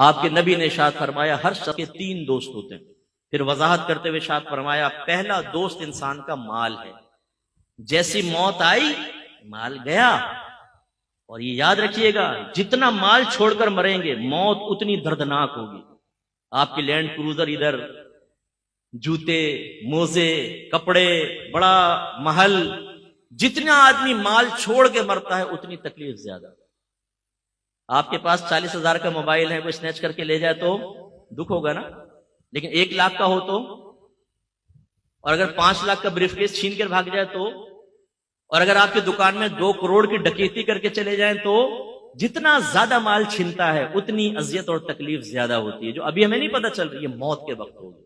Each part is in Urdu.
آپ کے نبی نے ارشاد فرمایا ہر شخص کے 3 دوست ہوتے ہیں. پھر وضاحت کرتے ہوئے ارشاد فرمایا پہلا دوست انسان کا مال ہے. جیسی موت آئی مال گیا. اور یہ یاد رکھیے گا جتنا مال چھوڑ کر مریں گے موت اتنی دردناک ہوگی. آپ کی لینڈ کروزر ادھر، جوتے، موزے، کپڑے، بڑا محل، جتنا آدمی مال چھوڑ کے مرتا ہے اتنی تکلیف زیادہ. آپ کے پاس 40,000 کا موبائل ہے، کوئی سنیچ کر کے لے جائے تو دکھ ہوگا نا، لیکن 1 لاکھ کا ہو تو، اور اگر 5 لاکھ کا بریف کیس چھین کر بھاگ جائے تو، اور اگر آپ کی دکان میں 2 کروڑ کی ڈکیتی کر کے چلے جائیں تو، جتنا زیادہ مال چھنتا ہے اتنی اذیت اور تکلیف زیادہ ہوتی ہے، جو ابھی ہمیں نہیں پتہ چل رہی ہے موت کے وقت ہوگی.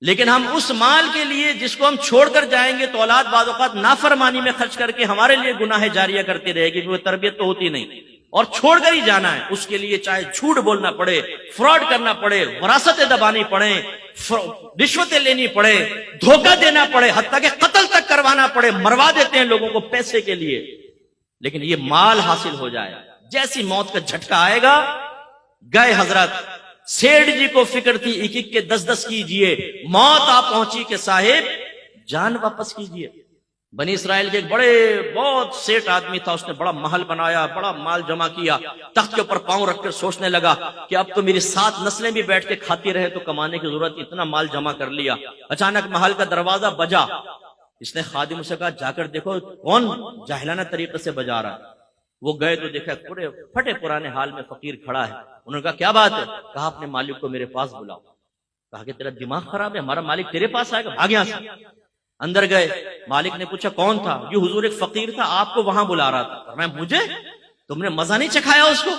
لیکن ہم اس مال کے لیے جس کو ہم چھوڑ کر جائیں گے تو اولاد بعض اوقات نافرمانی میں خرچ کر کے ہمارے لیے گناہ جاریہ کرتی رہے گی، وہ تربیت تو ہوتی نہیں، اور چھوڑ کر ہی جانا ہے. اس کے لیے چاہے جھوٹ بولنا پڑے، فراڈ کرنا پڑے، وراثتیں دبانی پڑے، رشوتیں لینی پڑے، دھوکہ دینا پڑے، حتیٰ کہ قتل تک کروانا پڑے. مروا دیتے ہیں لوگوں کو پیسے کے لیے، لیکن یہ مال حاصل ہو جائے. جیسی موت کا جھٹکا آئے گا گئے. حضرت سیٹھ جی کو فکر تھی 1-1 کے 10-10 کیجئے، موت آ پہنچی کہ صاحب جان واپس کیجئے. بنی اسرائیل کے ایک بہت سیٹ آدمی تھا، اس نے بڑا محل بنایا، بڑا مال جمع کیا، تخت کے اوپر پاؤں رکھ کر سوچنے لگا کہ اب تو میری 7 نسلیں بھی بیٹھ کے کھاتی رہے تو کمانے کی ضرورت، اتنا مال جمع کر لیا. اچانک محل کا دروازہ بجا. اس نے خادم سے کہا جا کر دیکھو کون جاہلانہ طریقے سے بجا رہا ہے. وہ گئے تو دیکھا پورے پھٹے پرانے حال میں فقیر کھڑا ہے. انہوں نے کہا کیا بات ہے؟ کہا اپنے مالک کو میرے پاس بلاؤ. کہا کہ تیرا دماغ خراب ہے، ہمارا مالک تیرے پاس آئے گا، بھاگ یہاں سے. اندر گئے. مالک نے پوچھا کون تھا؟ یہ حضور ایک فقیر تھا، آپ کو وہاں بلا رہا تھا. فرمایا مجھے؟ تم نے مزہ نہیں چکھایا اس کو؟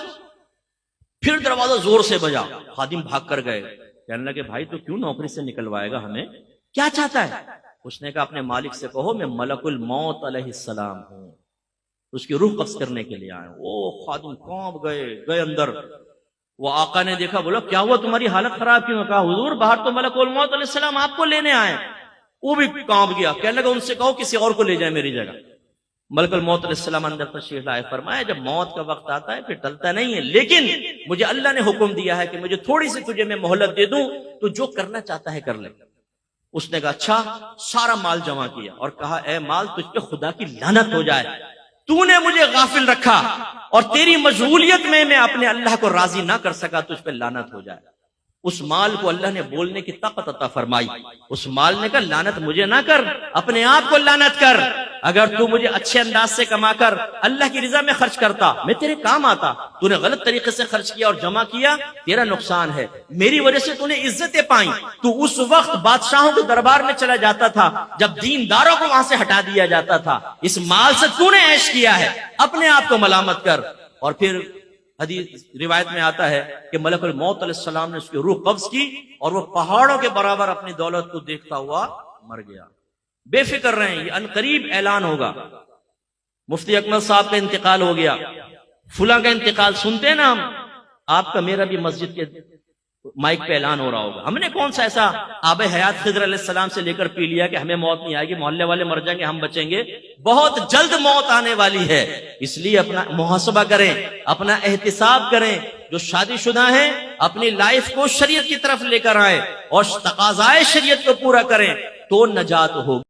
پھر دروازہ زور سے بجا. خادم بھاگ کر گئے. کہنے لگے بھائی تو کیوں نوکری سے نکلوائے گا ہمیں؟ کیا چاہتا ہے؟ اس نے کہا اپنے مالک سے کہو میں ملک الموت علیہ السلام ہوں، اس کی روح قبض کرنے کے لیے آئے. وہ خادم کانپ گئے اندر. وہ آقا نے دیکھا، بولا کیا ہوا تمہاری حالت خراب کیوں؟ کہا حضور باہر تو ملک الموت علیہ السلام آپ کو لینے آئے. وہ بھی کانپ گیا. کہنے لگا ان سے کہو کسی اور کو لے جائے میری جگہ. ملک الموت علیہ السلام اندر تشریف لائے. فرمایا جب موت کا وقت آتا ہے پھر ٹلتا نہیں ہے، لیکن مجھے اللہ نے حکم دیا ہے کہ مجھے تھوڑی سی تجھے میں مہلت دے دوں، تو جو کرنا چاہتا ہے کر لے. اس نے کہا اچھا. سارا مال جمع کیا اور کہا اے مال تجھ پہ خدا کی لعنت ہو جائے، تو نے مجھے غافل رکھا اور تیری مشغولیت میں اپنے اللہ کو راضی نہ کر سکا، تجھ پہ لعنت ہو جائے. اس مال کو اللہ نے بولنے کی طاقت عطا فرمائی. اس مال نے کہا لعنت مجھے نہ کر، اپنے آپ کو لعنت کر. اگر تو مجھے اچھے انداز سے کما کر اللہ کی رضا میں خرچ کرتا میں تیرے کام آتا. تو نے غلط طریقے سے خرچ کیا اور جمع کیا، تیرا نقصان ہے. میری وجہ سے تو نے عزتیں پائیں. تو اس وقت بادشاہوں کے دربار میں چلا جاتا تھا جب دینداروں کو وہاں سے ہٹا دیا جاتا تھا. اس مال سے تو نے عیش کیا ہے، اپنے آپ کو ملامت کر. اور پھر حدیث روایت میں آتا ہے کہ ملک الموت علیہ السلام نے اس کی روح قبض کی اور وہ پہاڑوں کے برابر اپنی دولت کو دیکھتا ہوا مر گیا. بے فکر رہیں، یہ عنقریب اعلان ہوگا. مفتی اکمل صاحب کا انتقال ہو گیا، فلاں کا انتقال سنتے ہیں نا ہم. آپ کا میرا بھی مسجد کے مائک پہ اعلان ہو رہا ہوگا. ہم نے کون سا ایسا آب حیات خضر علیہ السلام سے لے کر پی لیا کہ ہمیں موت نہیں آئے گی، محلے والے مر جائیں گے ہم بچیں گے؟ بہت جلد موت آنے والی ہے. اس لیے اپنا محاسبہ کریں، اپنا احتساب کریں. جو شادی شدہ ہیں اپنی لائف کو شریعت کی طرف لے کر آئیں اور تقاضائے شریعت کو پورا کریں تو نجات ہوگی.